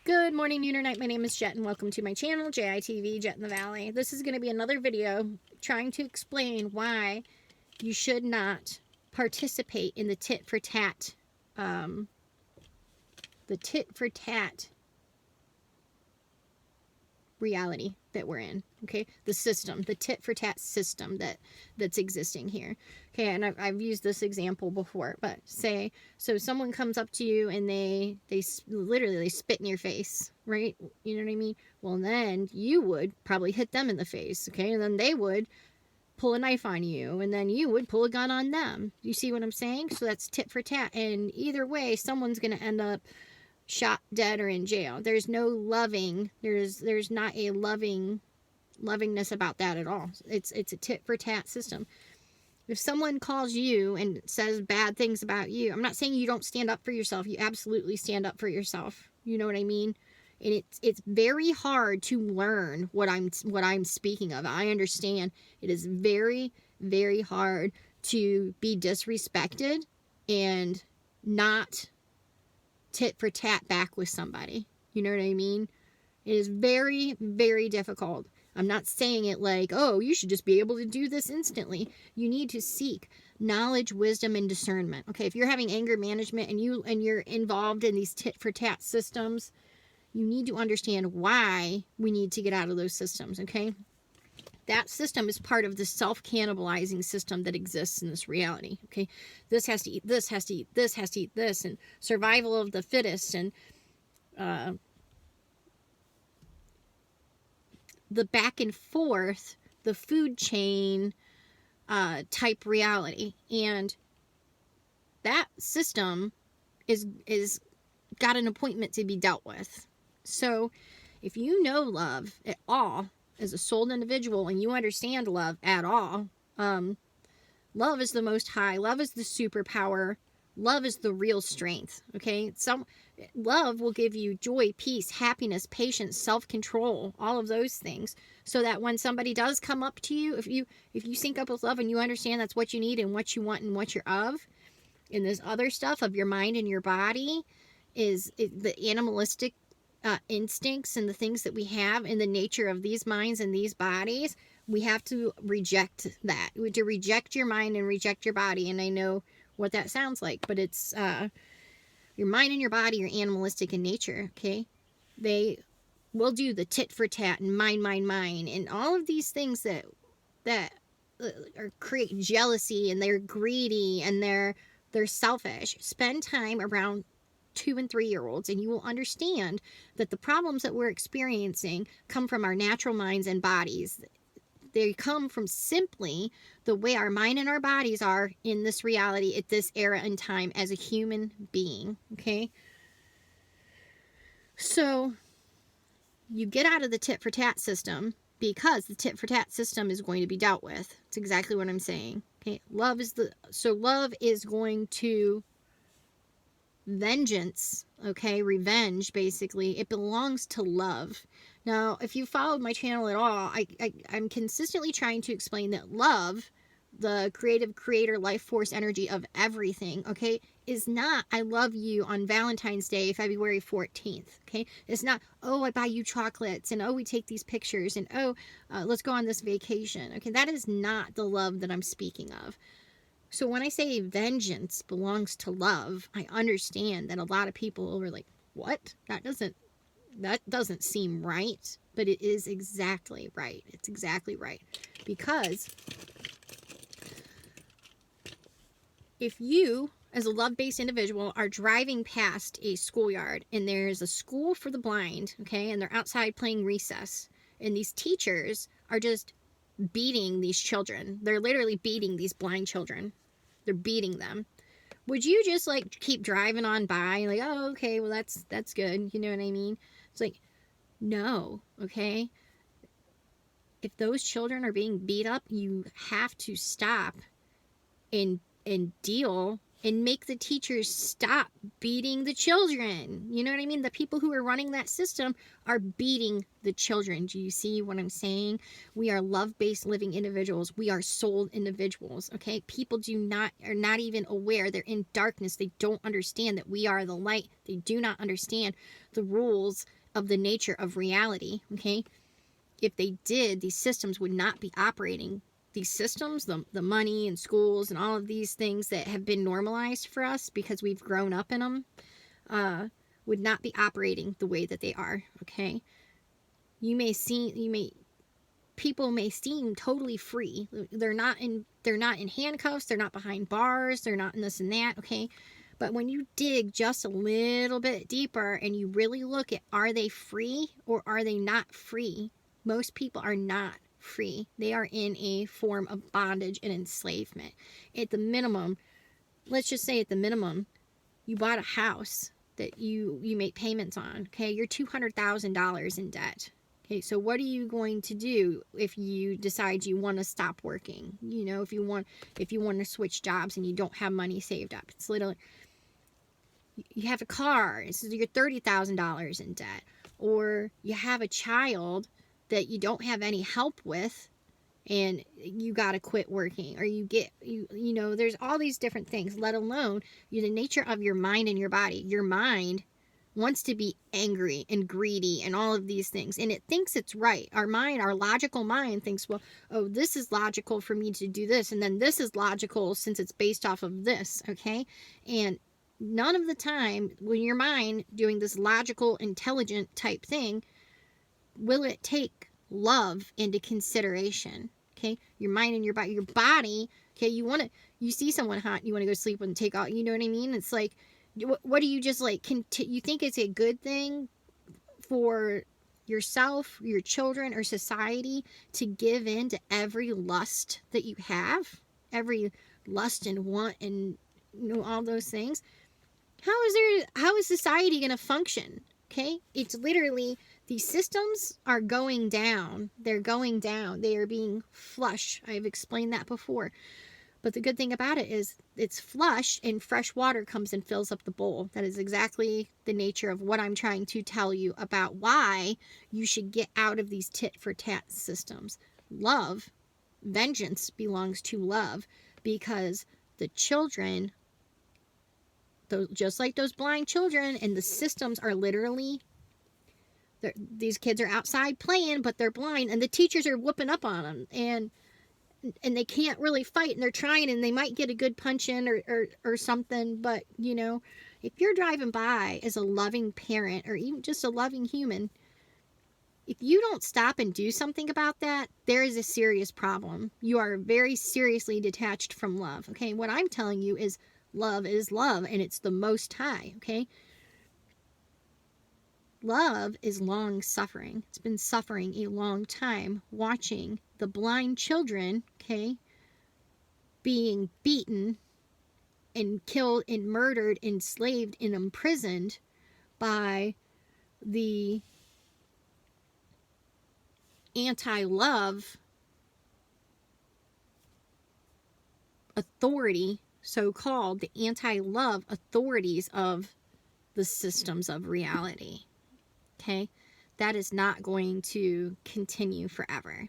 Good morning, noon or night. My name is Jet, and welcome to my channel, JITV, Jet in the Valley. This is going to be another video trying to explain why you should not participate in the tit-for-tat, reality that we're in. Okay, the system, the tit-for-tat system that's existing here. Okay, and I've used this example before, but say so someone comes up to you and they literally spit in your face, right? You know what I mean? Well, then you would probably hit them in the face, okay, and then they would pull a knife on you, and then you would pull a gun on them. You see what I'm saying? So that's tit for tat, and either way, someone's going to end up shot, dead, or in jail. There's no loving. There's not a lovingness about that at all. It's a tit for tat system. If someone calls you and says bad things about you, I'm not saying you don't stand up for yourself. You absolutely stand up for yourself. You know what I mean? And it's very hard to learn what I'm speaking of. I understand it is very, very hard to be disrespected and not tit for tat back with somebody. You know what I mean? It is very, very difficult. I'm not saying it like, oh, you should just be able to do this instantly. You need to seek knowledge, wisdom, and discernment. Okay, if you're having anger management and you're involved in these tit for tat systems, you need to understand why we need to get out of those systems. Okay, that system is part of the self-cannibalizing system that exists in this reality. Okay, this has to eat this, has to eat this, has to eat this, and survival of the fittest, and the back and forth, the food chain type reality. And that system is got an appointment to be dealt with. So if you know love at all as a soul individual, and you understand love at all, love is the most high. Love is the superpower. Love is the real strength. Okay, love will give you joy, peace, happiness, patience, self-control, all of those things, so that when somebody does come up to you, if you sync up with love and you understand that's what you need and what you want and what you're of, and this other stuff of your mind and your body is the animalistic instincts and the things that we have in the nature of these minds and these bodies. We have to reject that. We have to reject your mind and reject your body. And I know what that sounds like, but it's your mind and your body are animalistic in nature. Okay, they will do the tit for tat and mine, and all of these things that create jealousy, and they're greedy, and they're selfish. Spend time around 2 and 3 year olds, and you will understand that the problems that we're experiencing come from our natural minds and bodies. They come from simply the way our mind and our bodies are in this reality at this era and time as a human being. Okay, so you get out of the tit for tat system, because the tit for tat system is going to be dealt with. It's exactly what I'm saying. Okay, love is going to vengeance. Okay, revenge, basically. It belongs to love. Now, if you followed my channel at all, I'm consistently trying to explain that love, the creative creator life force energy of everything, okay, is not I love you on Valentine's Day, February 14th, okay? It's not, oh, I buy you chocolates, and oh, we take these pictures, and oh, let's go on this vacation. Okay, that is not the love that I'm speaking of. So when I say vengeance belongs to love, I understand that a lot of people are like, what? That doesn't seem right, but it is exactly right. It's exactly right. Because if you, as a love-based individual, are driving past a schoolyard and there's a school for the blind, okay, and they're outside playing recess, and these teachers are just beating these children. They're literally beating these blind children. They're beating them. Would you just like keep driving on by, like, oh, okay, well that's good, you know what I mean? It's like, no, okay? If those children are being beat up, you have to stop and deal and make the teachers stop beating the children. You know what I mean? The people who are running that system are beating the children. Do you see what I'm saying? We are love-based living individuals. We are soul individuals, okay? People are not even aware. They're in darkness. They don't understand that we are the light. They do not understand the rules of the nature of reality, okay? If they did, these systems would not be operating. These systems, the money and schools and all of these things that have been normalized for us because we've grown up in them, would not be operating the way that they are, okay? People may seem totally free. They're not in handcuffs, they're not behind bars, they're not in this and that, okay? But when you dig just a little bit deeper and you really look at, are they free or are they not free? Most people are not free. They are in a form of bondage and enslavement. At the minimum, let's just say at the minimum, you bought a house that you make payments on, okay? You're $200,000 in debt. Okay, so what are you going to do if you decide you want to stop working? You know, if you want to switch jobs and you don't have money saved up. It's literally, you have a car, so you're $30,000 in debt. Or you have a child that you don't have any help with and you got to quit working, or you know, there's all these different things, let alone the nature of your mind and your body. Your mind wants to be angry and greedy and all of these things, and it thinks it's right. Our logical mind thinks, well, oh, this is logical for me to do this, and then this is logical since it's based off of this, okay? And none of the time when your mind doing this logical, intelligent type thing will it take love into consideration, okay? Your mind and your body, okay? You see someone hot, you want to go sleep and take out, you know what I mean? It's like, what do you just like, you think it's a good thing for yourself, your children, or society to give in to every lust that you have? Every lust and want and, you know, all those things? How is society going to function? Okay? It's literally, these systems are going down. They're going down. They are being flush. I've explained that before. But the good thing about it is it's flush and fresh water comes and fills up the bowl. That is exactly the nature of what I'm trying to tell you about why you should get out of these tit for tat systems. Love, vengeance belongs to love, because the children, just like those blind children, and the systems are literally, these kids are outside playing, but they're blind, and the teachers are whooping up on them, and they can't really fight, and they're trying, and they might get a good punch in or something. But, you know, if you're driving by as a loving parent or even just a loving human, if you don't stop and do something about that, there is a serious problem. You are very seriously detached from love, okay? What I'm telling you is love, and it's the Most High, okay? Love is long suffering. It's been suffering a long time, watching the blind children, okay, being beaten and killed and murdered, enslaved and imprisoned by the anti-love authority, so-called the anti-love authorities of the systems of reality. Okay, that is not going to continue forever.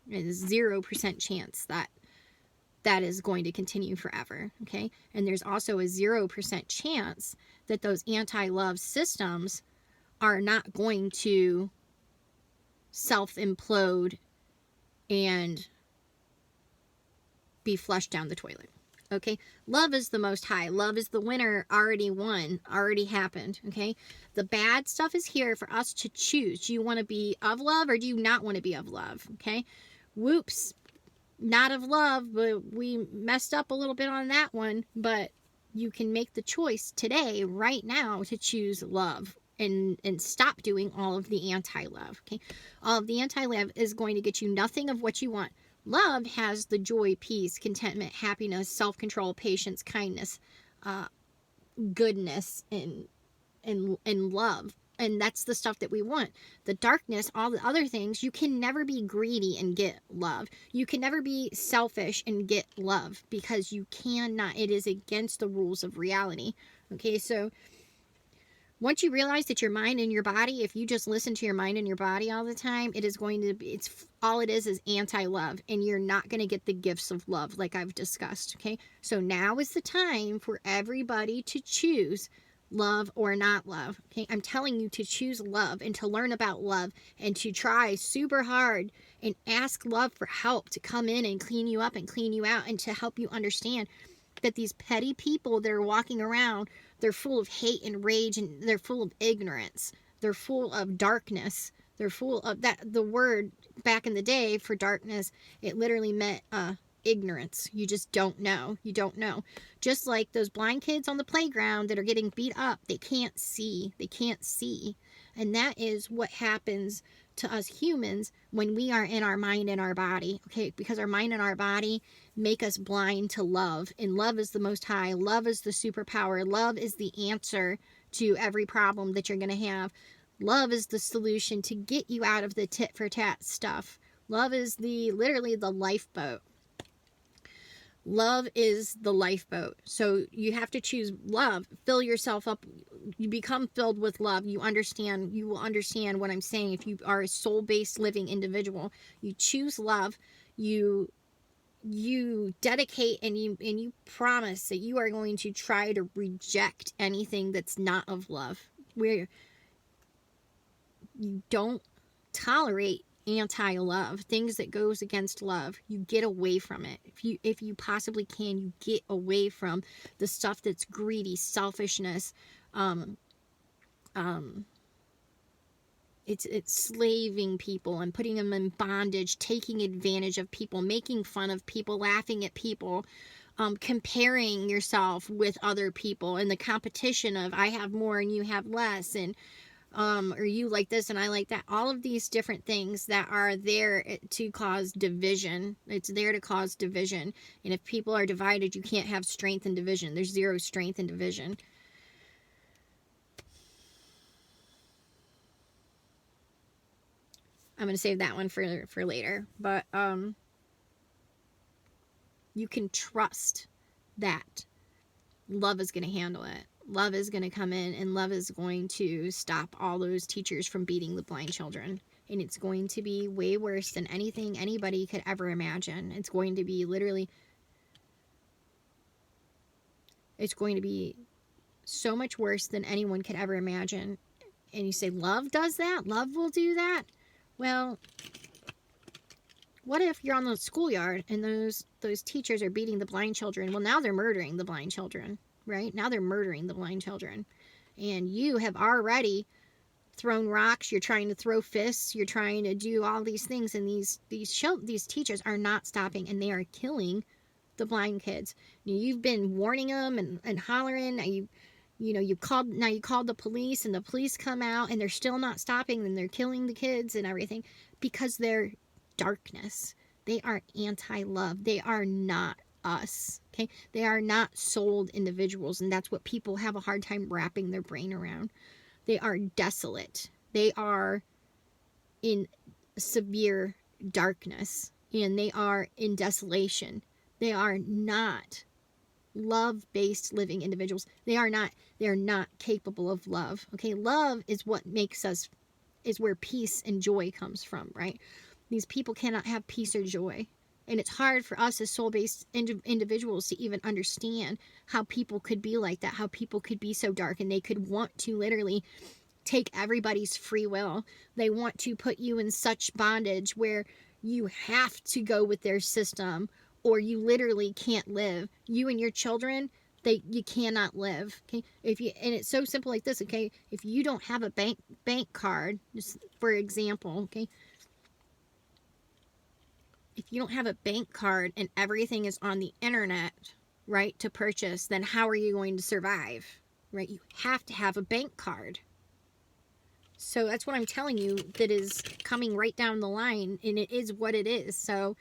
There's 0% chance that is going to continue forever. Okay, and there's also a 0% chance that those anti-love systems are not going to self-implode and be flushed down the toilet. Okay, love is the Most High. Love is the winner. Already won. Already happened. Okay, the bad stuff is here for us to choose. Do you want to be of love or do you not want to be of love? Okay, whoops, not of love, but we messed up a little bit on that one. But you can make the choice today, right now, to choose love and stop doing all of the anti-love. Okay, all of the anti-love is going to get you nothing of what you want. Love has the joy, peace, contentment, happiness, self-control, patience, kindness, goodness, and love And that's the stuff that we want. The darkness, all the other things, you can never be greedy and get love. You can never be selfish and get love, because you cannot. It is against the rules of reality. Okay, so once you realize that your mind and your body, if you just listen to your mind and your body all the time, it is going to be, it's all it is anti-love, and you're not going to get the gifts of love like I've discussed. Okay, so now is the time for everybody to choose love or not love. Okay, I'm telling you to choose love and to learn about love and to try super hard and ask love for help to come in and clean you up and clean you out, and to help you understand that these petty people that are walking around, they're full of hate and rage, and they're full of ignorance. They're full of darkness. They're full of that. The word back in the day for darkness, it literally meant ignorance. You just don't know. You don't know. Just like those blind kids on the playground that are getting beat up, they can't see. They can't see. And that is what happens to us humans when we are in our mind and our body. Okay, because our mind and our body make us blind to love, and love is the most high. Love is the superpower. Love is the answer to every problem that you're going to have. Love is the solution to get you out of the tit for tat stuff. Love is literally the lifeboat. Love is the lifeboat. So you have to choose love. Fill yourself up. You become filled with love. You will understand what I'm saying. If you are a soul-based living individual, you choose love. You dedicate, and you promise that you are going to try to reject anything that's not of love. Where you don't tolerate anti-love, things that goes against love. You get away from it. If you possibly can, you get away from the stuff that's greedy, selfishness, it's slaving people and putting them in bondage, taking advantage of people, making fun of people, laughing at people, comparing yourself with other people, and the competition of I have more and you have less, and or you like this and I like that. All of these different things that are there to cause division. It's there to cause division. And if people are divided, you can't have strength and division. There's zero strength and division. I'm going to save that one for later. But you can trust that love is going to handle it. Love is going to come in, and love is going to stop all those teachers from beating the blind children. And it's going to be way worse than anything anybody could ever imagine. It's going to be so much worse than anyone could ever imagine. And you say, love does that? Love will do that? Well, what if you're on the schoolyard and those teachers are beating the blind children? Well, now they're murdering the blind children. Right? Now they're murdering the blind children. And you have already thrown rocks, you're trying to throw fists, you're trying to do all these things, and these teachers are not stopping, and they are killing the blind kids. You've been warning them and hollering, you called the police, and the police come out, and they're still not stopping, and they're killing the kids and everything, because they're darkness. They are anti-love. They are not us. Okay, they are not souled individuals, and that's what people have a hard time wrapping their brain around. They are desolate. They are in severe darkness, and they are in desolation. They are not love-based living individuals. They are not capable of love. Okay, love is what is where peace and joy comes from, right? These people cannot have peace or joy. And it's hard for us as soul-based individuals to even understand how people could be like that, how people could be so dark, and they could want to literally take everybody's free will. They want to put you in such bondage where you have to go with their system, or you literally can't live. You and your children, you cannot live. Okay, and it's so simple like this. Okay, if you don't have a bank card, just for example, okay. If you don't have a bank card and everything is on the internet, right, to purchase, then how are you going to survive, right? You have to have a bank card. So that's what I'm telling you, that is coming right down the line, and it is what it is. So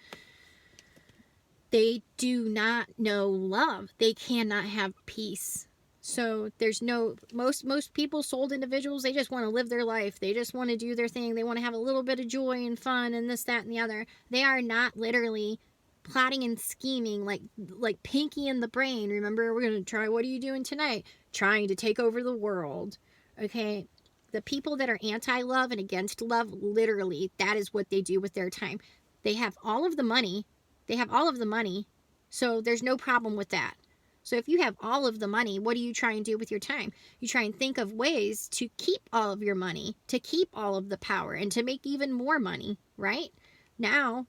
they do not know love. They cannot have peace. So there's no, most people, sold individuals, they just want to live their life. They just want to do their thing. They want to have a little bit of joy and fun and this, that, and the other. They are not literally plotting and scheming like Pinky in the Brain. Remember, we're going to try, what are you doing tonight? Trying to take over the world. Okay? The people that are anti-love and against love, literally, that is what they do with their time. They have all of the money. So there's no problem with that. So if you have all of the money, what do you try and do with your time? You try and think of ways to keep all of your money, to keep all of the power, and to make even more money, right? Now,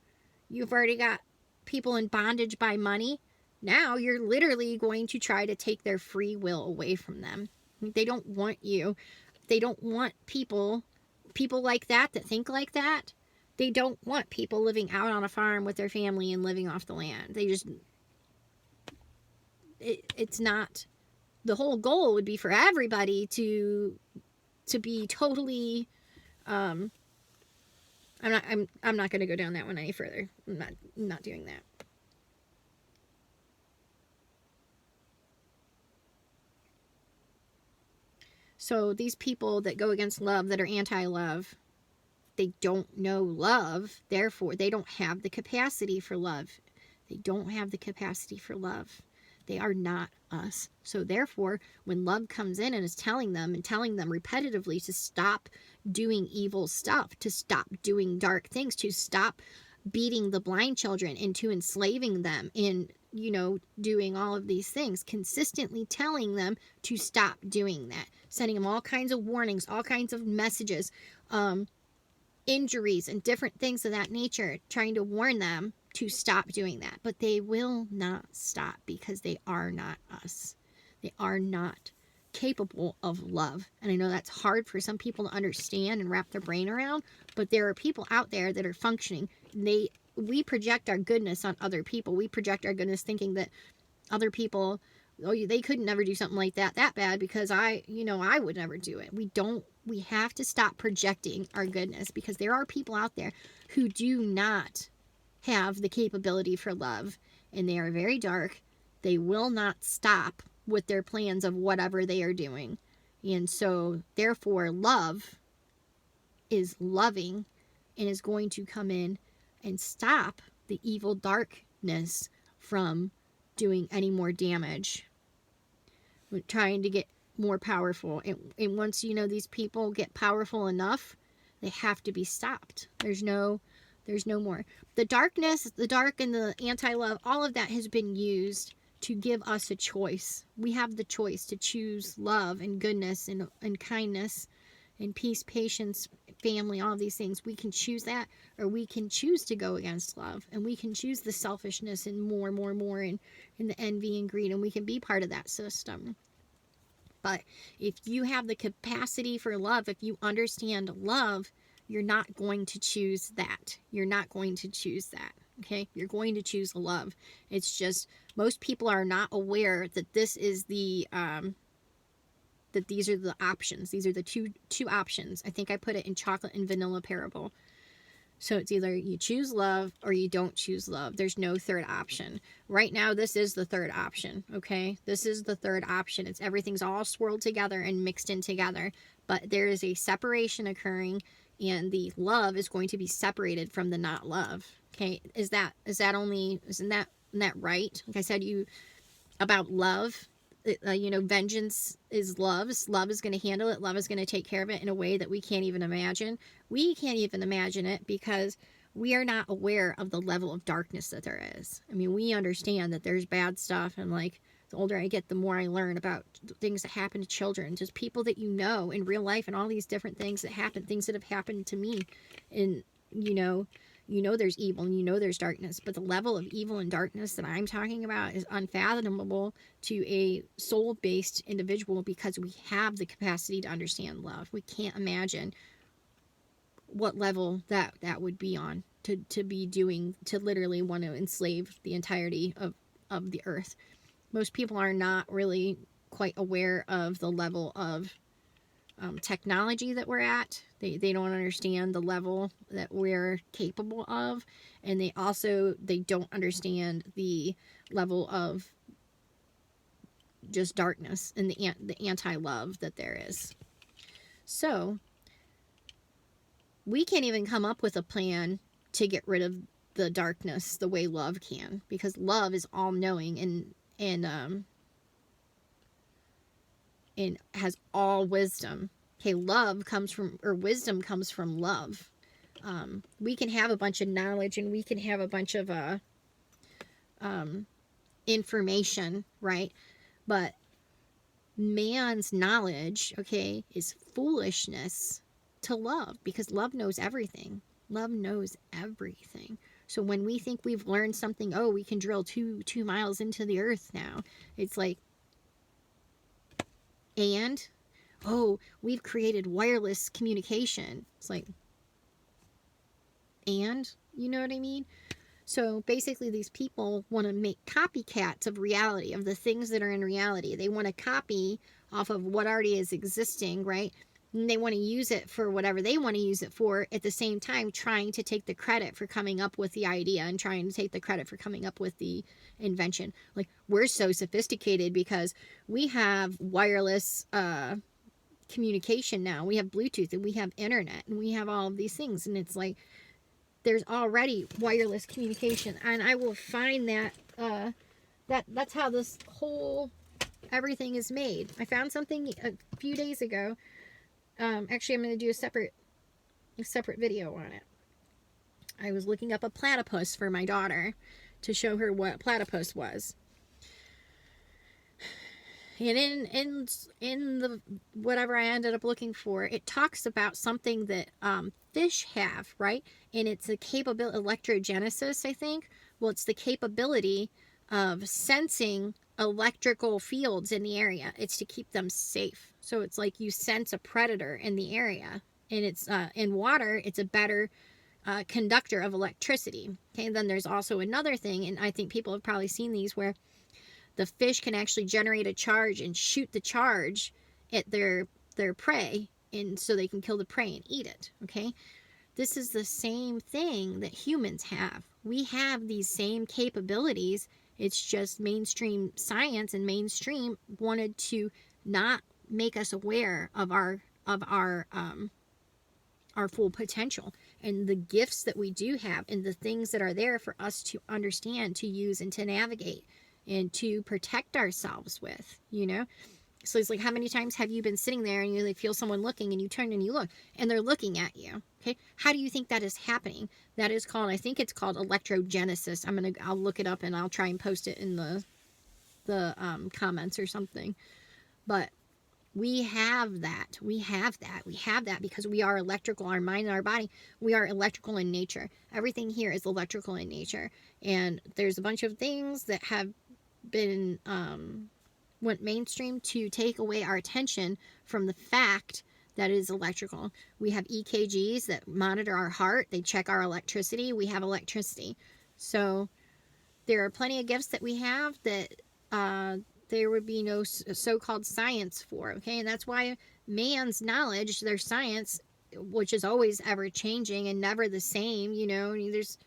you've already got people in bondage by money. Now you're literally going to try to take their free will away from them. They don't want you. They don't want people like that think like that. They don't want people living out on a farm with their family and living off the land. They just... It's not, the whole goal would be for everybody to be totally, I'm not going to go down that one any further. I'm not doing that. So these people that go against love, that are anti-love, they don't know love, therefore they don't have the capacity for love. They don't have the capacity for love. They are not us. So therefore, when love comes in and is telling them repetitively to stop doing evil stuff, to stop doing dark things, to stop beating the blind children, into enslaving them, in, doing all of these things, consistently telling them to stop doing that, sending them all kinds of warnings, all kinds of messages, injuries and different things of that nature, trying to warn them to stop doing that. But they will not stop because they are not us. They are not capable of love. And I know that's hard for some people to understand and wrap their brain around, but there are people out there that are functioning. We project our goodness on other people. We project our goodness thinking that other people, they could never do something like that bad because I would never do it. We have to stop projecting our goodness, because there are people out there who do not have the capability for love, and they are very dark. They will not stop with their plans of whatever they are doing. And so therefore love is loving and is going to come in and stop the evil darkness from doing any more damage. We're trying to get more powerful, and once these people get powerful enough, they have to be stopped. There's no more. The darkness, the dark and the anti-love, all of that has been used to give us a choice. We have the choice to choose love and goodness and kindness and peace, patience, family, all of these things. We can choose that, or we can choose to go against love, and we can choose the selfishness and more and the envy and greed, and we can be part of that system. But if you have the capacity for love, if you understand love, you're not going to choose that. You're not going to choose that. Okay? You're going to choose love. It's just most people are not aware that this is the that these are the options. These are the two options. I think I put it in chocolate and vanilla parable. So it's either you choose love or you don't choose love. There's no third option. Right now, this is the third option, okay? This is the third option. Everything's all swirled together and mixed in together, but there is a separation occurring, and the love is going to be separated from the not love, okay? Isn't that right? Like I said, about love, vengeance is love's. Love is going to handle it. Love is going to take care of it in a way that we can't even imagine. We can't even imagine it because we are not aware of the level of darkness that there is. I mean, we understand that there's bad stuff, and like the older I get, the more I learn about things that happen to children, just people that in real life, and all these different things that happen, things that have happened to me. And there's evil and there's darkness, but the level of evil and darkness that I'm talking about is unfathomable to a soul-based individual, because we have the capacity to understand love. We can't imagine what level that would be on, to be doing, to literally want to enslave the entirety of the earth. Most people are not really quite aware of the level of technology that we're at. They don't understand the level that we're capable of, and they don't understand the level of just darkness and the anti-love that there is. So we can't even come up with a plan to get rid of the darkness the way love can, because love is all-knowing and has all wisdom. Okay, love comes from, or wisdom comes from love. We can have a bunch of knowledge and we can have a bunch of information, right? But man's knowledge, okay, is foolishness to love, because love knows everything. Love knows everything. So when we think we've learned something, oh, we can drill two miles into the earth now. It's like, and, oh, we've created wireless communication. It's like, and, you know what I mean? So basically these people want to make copycats of reality, of the things that are in reality. They want to copy off of what already is existing, right? And they want to use it for whatever they want to use it for, at the same time trying to take the credit for coming up with the idea and trying to take the credit for coming up with the invention. Like, we're so sophisticated because we have wireless communication now. We have Bluetooth and we have internet and we have all of these things. And it's like, there's already wireless communication. And I will find that that's how this whole everything is made. I found something a few days ago. Actually, I'm going to do a separate video on it. I was looking up a platypus for my daughter to show her what platypus was. And in the whatever I ended up looking for, it talks about something that fish have, right? And it's a capability, electrogenesis, I think. Well, it's the capability of sensing electrical fields in the area. It's to keep them safe. So it's like you sense a predator in the area, and it's in water, it's a better conductor of electricity. Okay, and then there's also another thing, and I think people have probably seen these, where the fish can actually generate a charge and shoot the charge at their prey, and so they can kill the prey and eat it. Okay, this is the same thing that humans have. We have these same capabilities. It's just mainstream science and mainstream wanted to not make us aware of our full potential and the gifts that we do have and the things that are there for us to understand, to use, and to navigate and to protect ourselves with, you know? So it's like, how many times have you been sitting there and you like feel someone looking, and you turn and you look and they're looking at you? Okay, how do you think that is happening? That is called, I think it's called electrogenesis. I'll look it up and I'll try and post it in the comments or something. But we have that. We have that because we are electrical. Our mind and our body, we are electrical in nature. Everything here is electrical in nature. And there's a bunch of things that have been went mainstream to take away our attention from the fact that it is electrical. We have EKGs that monitor our heart. They check our electricity. We have electricity. So there are plenty of gifts that we have that there would be no so-called science for, okay? And that's why man's knowledge, their science, which is always ever changing and never the same, you know, is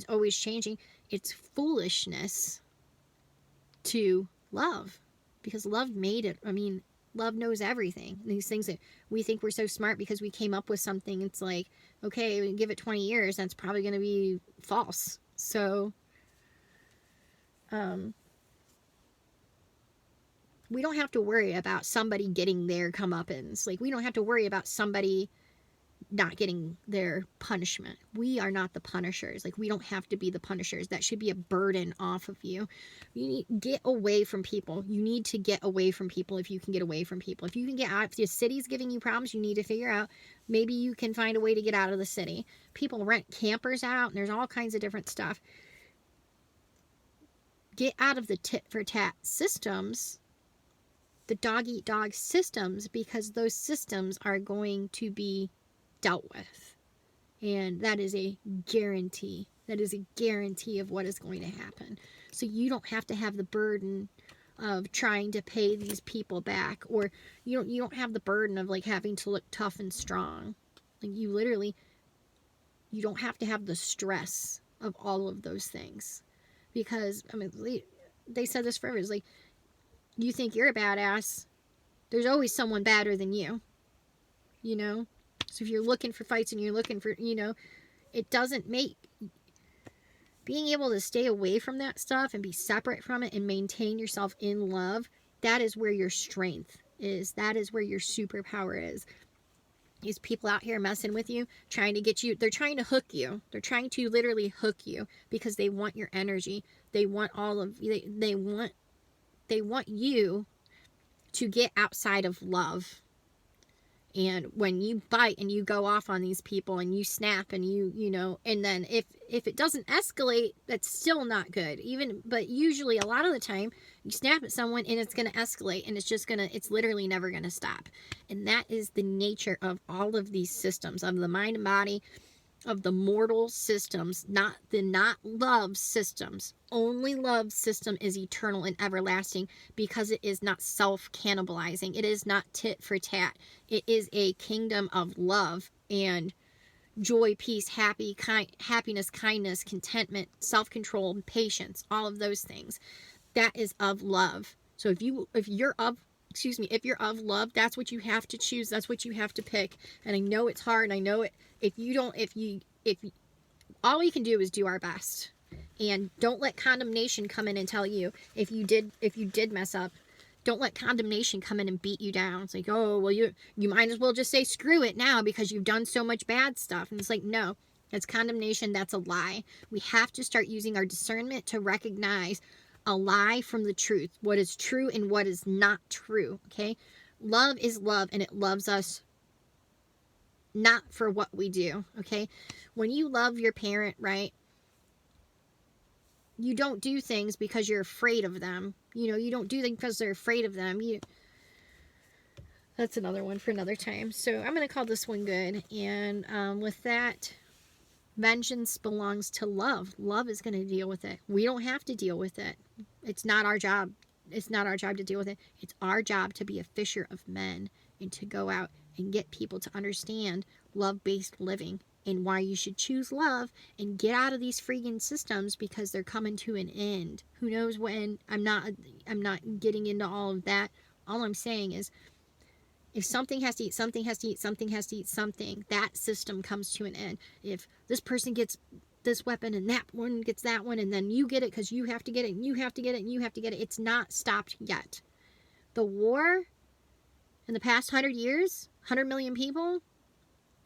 always changing. It's foolishness to love, because love made it. I mean, love knows everything. These things that we think we're so smart because we came up with something, it's like, okay, we give it 20 years, that's probably going to be false. So, we don't have to worry about somebody getting their comeuppance. Like, we don't have to worry about somebody not getting their punishment. We are not the punishers. Like, we don't have to be the punishers. That should be a burden off of you. You need to get away from people. You need to get away from people if you can get away from people. If you can get out, if the city's giving you problems, you need to figure out, maybe you can find a way to get out of the city. People rent campers out, and there's all kinds of different stuff. Get out of the tit-for-tat systems, the dog-eat-dog systems, because those systems are going to be dealt with. And that is a guarantee. That is a guarantee of what is going to happen. So you don't have to have the burden of trying to pay these people back, or you don't have the burden of like having to look tough and strong. Like, you don't have to have the stress of all of those things. Because, I mean, they said this forever. It's like, You think you're a badass. There's always someone badder than you. You know? So if you're looking for fights and you're looking for, it doesn't make... Being able to stay away from that stuff and be separate from it and maintain yourself in love, that is where your strength is. That is where your superpower is. These people out here messing with you, trying to get you, they're trying to hook you. They're trying to literally hook you because they want your energy. They want all of, they want you to get outside of love. And when you bite and you go off on these people and you snap and and then if it doesn't escalate, that's still not good. But usually a lot of the time you snap at someone and it's going to escalate, and it's literally never going to stop. And that is the nature of all of these systems, of the mind and body, of the mortal systems, not love systems. Only love system is eternal and everlasting because it is not self-cannibalizing. It is not tit for tat. It is a kingdom of love and joy, peace, happiness, kindness, contentment, self-control, patience, all of those things. That is of love. So if you're of love, that's what you have to choose. That's what you have to pick. And I know it's hard. And I know it. All we can do is do our best, and don't let condemnation come in and tell you if you did mess up. Don't let condemnation come in and beat you down. It's like, oh, well, you might as well just say screw it now because you've done so much bad stuff. And it's like, no, that's condemnation. That's a lie. We have to start using our discernment to recognize a lie from the truth, what is true and what is not true. Okay, love is love, and it loves us not for what we do. Okay, when you love your parent, right, you don't do things because you're afraid of them. You don't do things because they're afraid of them. That's another one for another time. So I'm going to call this one good. And with that, vengeance belongs to love. Love is going to deal with it. We don't have to deal with it. It's not our job. It's not our job to deal with it. It's our job to be a fisher of men and to go out and get people to understand love-based living and why you should choose love and get out of these freaking systems because they're coming to an end. Who knows when? I'm not getting into all of that. All I'm saying is if something has to eat, something has to eat, something has to eat something, that system comes to an end. If this person gets this weapon and that one gets that one and then you get it because you have to get it and you have to get it and you have to get it, it's not stopped yet. The war in the past 100 years, 100 million people,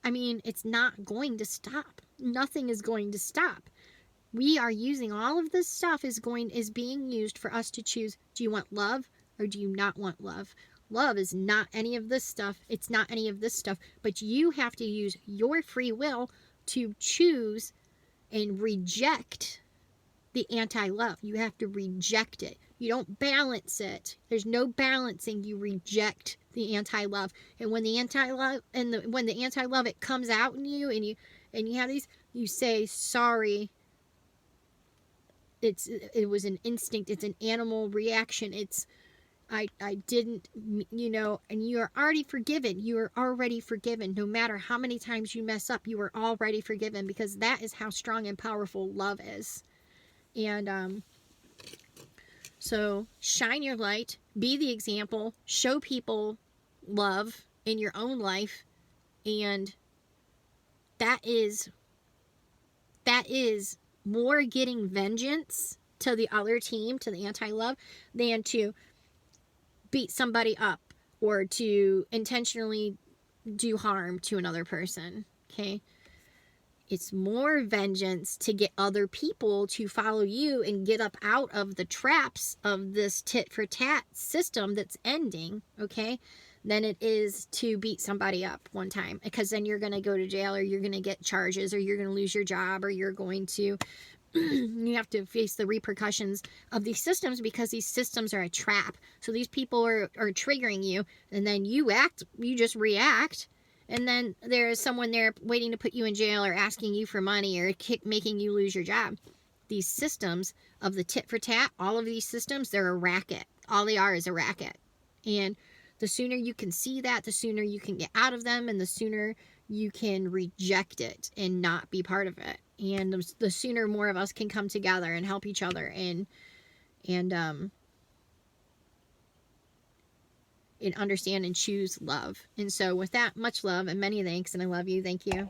I mean, it's not going to stop. Nothing is going to stop. We are using all of this stuff is being used for us to choose, do you want love or do you not want love? Love is not any of this stuff. It's not any of this stuff, but you have to use your free will to choose and reject the anti-love. You have to reject it. You don't balance it. There's no balancing. You reject the anti-love. And when the anti-love it comes out in you and you have these, you say sorry. It was an instinct. It's an animal reaction. It's I didn't, and you are already forgiven. You are already forgiven. No matter how many times you mess up, you are already forgiven because that is how strong and powerful love is. And so shine your light, be the example, show people love in your own life, and that is more getting vengeance to the other team, to the anti-love, than to beat somebody up or to intentionally do harm to another person. Okay, it's more vengeance to get other people to follow you and get up out of the traps of this tit for tat system that's ending, okay, than it is to beat somebody up one time, because then you're going to go to jail or you're going to get charges or you're going to lose your job or you're going to you have to face the repercussions of these systems because these systems are a trap. So these people are triggering you, and then you just react, and then there is someone there waiting to put you in jail or asking you for money or making you lose your job. These systems of the tit for tat, all of these systems, they're a racket. All they are is a racket. And the sooner you can see that, the sooner you can get out of them, and the sooner you can reject it and not be part of it. And the sooner more of us can come together and help each other and and understand and choose love. And so with that, much love and many thanks, and I love you. Thank you.